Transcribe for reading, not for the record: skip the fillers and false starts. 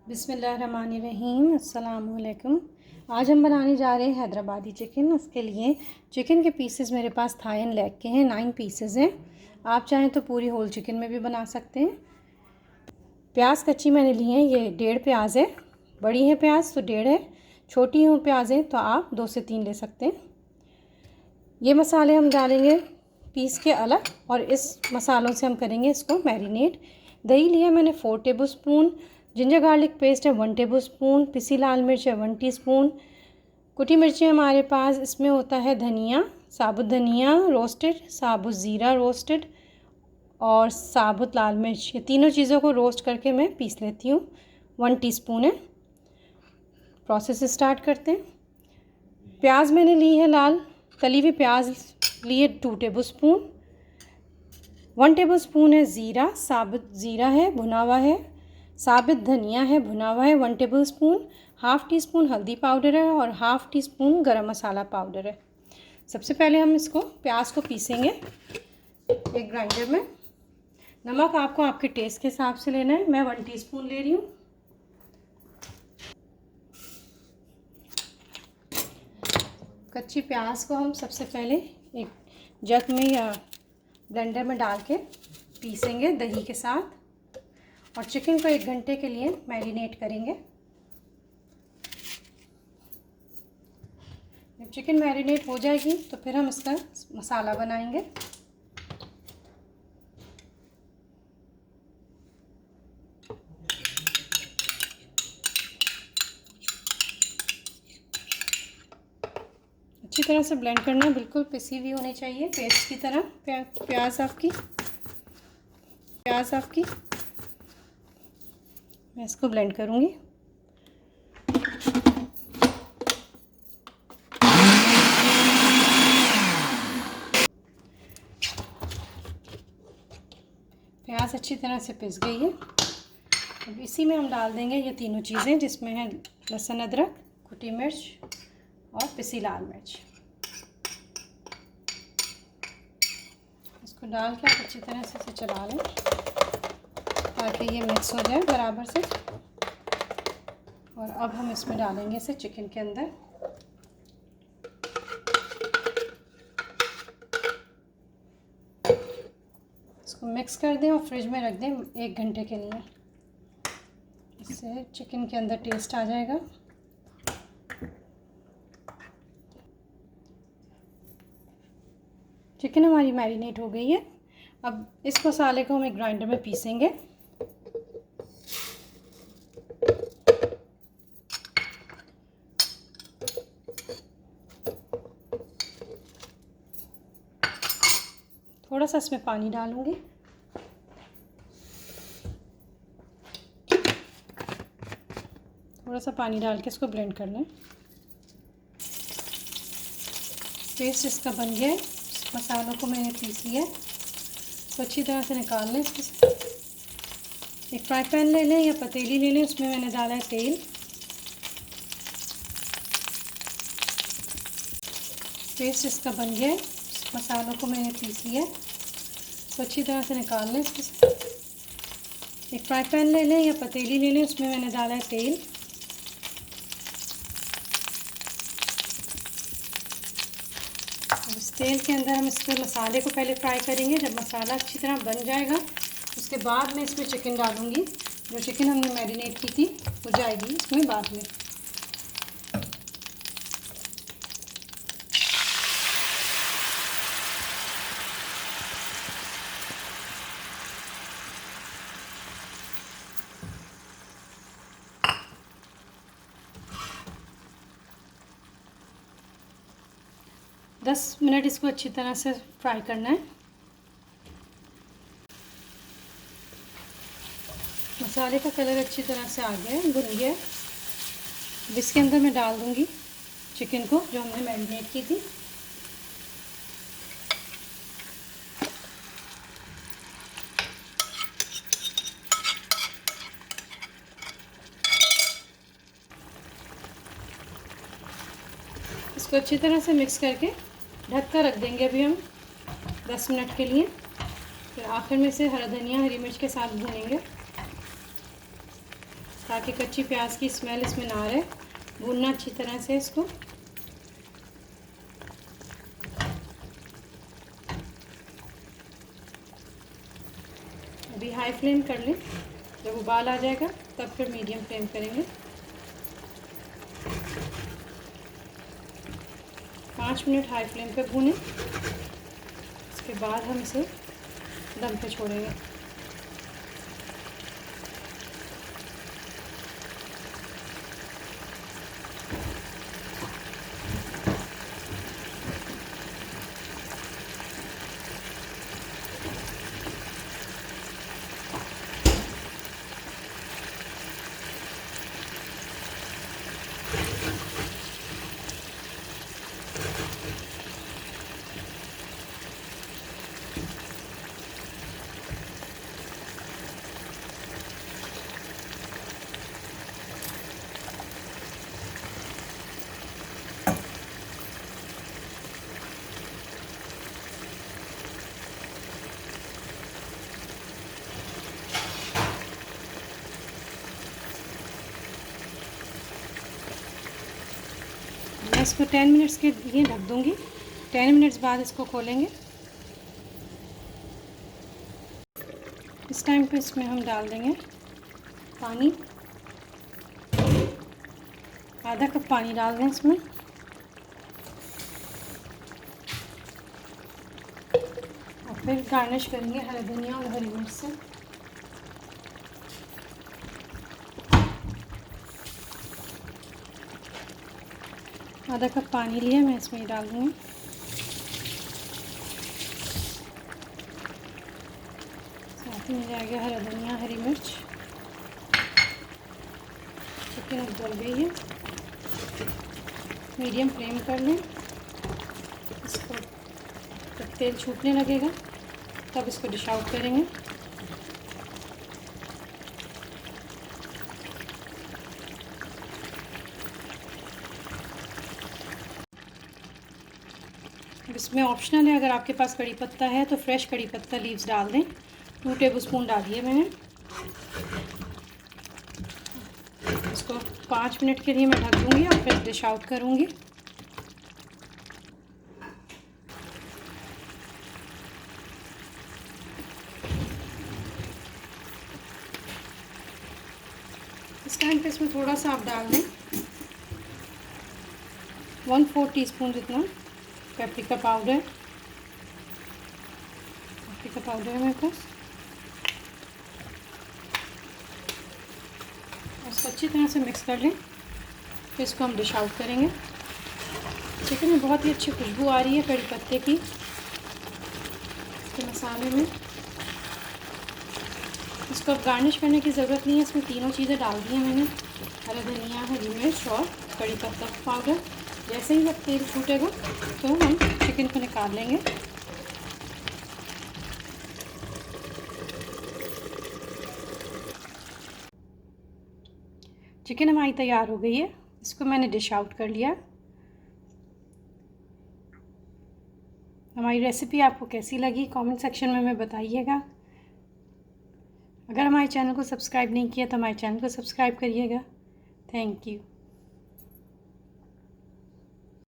बिस्मिल्लाहिर्रहमानिर्रहीम। अस्सलाम वालेकुम। आज हम बनाने जा रहे हैं हैदराबादी चिकन। उसके लिए चिकन के पीसेस मेरे पास थाई एंड लेग के हैं, 9 पीसेस हैं। आप चाहें तो पूरी होल चिकन में भी बना सकते हैं। प्याज कच्ची मैंने ली है, ये 1.5 प्याज है। बड़ी है प्याज तो 1.5 है, छोटी हो प्याज है तो आप 2 से 3 ले सकते हैं। ये मसाले हम डालेंगे पीस के अलग, और इस मसालों से हम करेंगे इसको मैरिनेट। दही लिया मैंने 4 table spoon, ginger garlic paste है 1 टेबल स्पून, पिसी लाल मिर्च है 1 टीस्पून, कुटी मिर्ची हमारे पास इसमें होता है धनिया, साबुत धनिया रोस्टेड, साबुत ज़ीरा रोस्टेड और साबुत लाल मिर्च। ये तीनों चीज़ों को रोस्ट करके मैं पीस लेती हूँ। 1 टीस्पून है। प्रोसेस स्टार्ट करते हैं। प्याज मैंने ली है लाल तली हुई प्याज लिए 2 टेबल स्पून, 1 टेबल स्पून है ज़ीरा, साबुत ज़ीरा है भुना हुआ है, साबुत धनिया है भुना हुआ है 1 table spoon, half tea spoon हल्दी पाउडर है और हाफ़ टी स्पून गरम मसाला पाउडर है। सबसे पहले हम इसको प्याज को पीसेंगे एक ग्राइंडर में। नमक आपको आपके टेस्ट के हिसाब से लेना है, मैं 1 टीस्पून ले रही हूँ। कच्ची प्याज को हम सबसे पहले एक जग में या ब्लेंडर में डाल के पीसेंगे दही के साथ, और चिकन को 1 घंटे के लिए मैरिनेट करेंगे। जब चिकन मैरिनेट हो जाएगी तो फिर हम इसका मसाला बनाएंगे। अच्छी तरह से ब्लेंड करना है, बिल्कुल पिसी हुई होनी चाहिए पेस्ट की तरह। प्याज आपकी मैं इसको ब्लेंड करूँगी। प्याज अच्छी तरह से पिस गई है। अब इसी में हम डाल देंगे ये तीनों चीज़ें, जिसमें है लहसुन अदरक, कुटी मिर्च और पिसी लाल मिर्च। इसको डाल के आप अच्छी तरह से इसे चला लें ताकि ये मिक्स हो जाए बराबर से। और अब हम इसमें डालेंगे इसे चिकन के अंदर। इसको मिक्स कर दें और फ्रिज में रख दें 1 घंटे के लिए। इससे चिकन के अंदर टेस्ट आ जाएगा। चिकन हमारी मैरिनेट हो गई है। अब इस मसाले को हम एक ग्राइंडर में पीसेंगे। थोड़ा सा इसमें पानी डालूंगी। थोड़ा सा पानी डाल के इसको ब्लेंड कर लें। पेस्ट इसका बन गया है। मसालों को मैंने पीस लिया है तो अच्छी तरह से निकाल लें। एक फ्राई पैन ले लें या पतीली ले लें, उसमें मैंने डाला है तेल। पेस्ट इसका बन गया है। मसालों को मैंने पीस लिया है तो अच्छी तरह से निकाल लें। एक फ्राई पैन ले लें या पतीली ले लें, उसमें मैंने डाला है तेल। इस तेल के अंदर हम इसके मसाले को पहले फ्राई करेंगे। जब मसाला अच्छी तरह बन जाएगा उसके बाद मैं इसमें चिकन डालूँगी। जो चिकन हमने मैरिनेट की थी वो जाएगी इसमें बाद में। दस मिनट इसको अच्छी तरह से फ्राई करना है। मसाले का कलर अच्छी तरह से आ गया है, भुन गया है। अब इसके अंदर मैं डाल दूंगी चिकन को जो हमने मैरिनेट की थी। इसको अच्छी तरह से मिक्स करके ढक कर रख देंगे अभी हम 10 मिनट के लिए। फिर आखिर में से हरा धनिया हरी मिर्च के साथ भूनेंगे। ताकि कच्ची प्याज की स्मेल इसमें ना रहे। भूनना अच्छी तरह से इसको। अभी हाई फ्लेम कर लें, जब उबाल आ जाएगा तब फिर मीडियम फ्लेम करेंगे। 5 मिनट हाई फ्लेम पे भूनें, इसके बाद हम इसे दम पे छोड़ेंगे। मैं इसको 10 मिनट्स के लिए ढक दूँगी। 10 मिनट्स बाद इसको खोलेंगे। इस टाइम पे इसमें हम डाल देंगे पानी। आधा कप पानी डाल दें इसमें। और फिर गार्निश करेंगे हरा धनिया और हरी मिर्च से। आधा कप पानी लिया, मैं इसमें डाल दूँगी। साथ ही मिल जाएगा हरा धनिया, हरी मिर्च। चिकन अब गल गई है। मीडियम फ्लेम कर लें इसको। जब तेल छूटने लगेगा तब इसको डिश आउट करेंगे। इसमें ऑप्शनल है, अगर आपके पास कड़ी पत्ता है तो फ्रेश कड़ी पत्ता लीव्स डाल दें। 2 टेबलस्पून डालिए मैंने। इसको 5 मिनट के लिए मैं ढक दूँगी और फिर डिश आउट करूँगी। इस टाइम पे इसमें थोड़ा सा आप डाल दें 1/4 टीस्पून जितना पेपरिका पाउडर। पेपरिका पाउडर है मेरे पास। इसको अच्छी तरह से मिक्स कर लें, फिर इसको हम डिश आउट करेंगे। चिकन में बहुत ही अच्छी खुशबू आ रही है कड़ी पत्ते की इसके मसाले में। इसको अब गार्निश करने की ज़रूरत नहीं है, इसमें तीनों चीज़ें डाल दी हैं मैंने, हरा धनिया, हरी मिर्च और कड़ी पत्ता पाउडर। जैसे ही जब तेल छूटेगा तो हम चिकन को निकाल लेंगे। चिकन हमारी तैयार हो गई है, इसको मैंने डिश आउट कर लिया। हमारी रेसिपी आपको कैसी लगी कमेंट सेक्शन में हमें बताइएगा। अगर हमारे चैनल को सब्सक्राइब नहीं किया तो हमारे चैनल को सब्सक्राइब करिएगा। Thank you.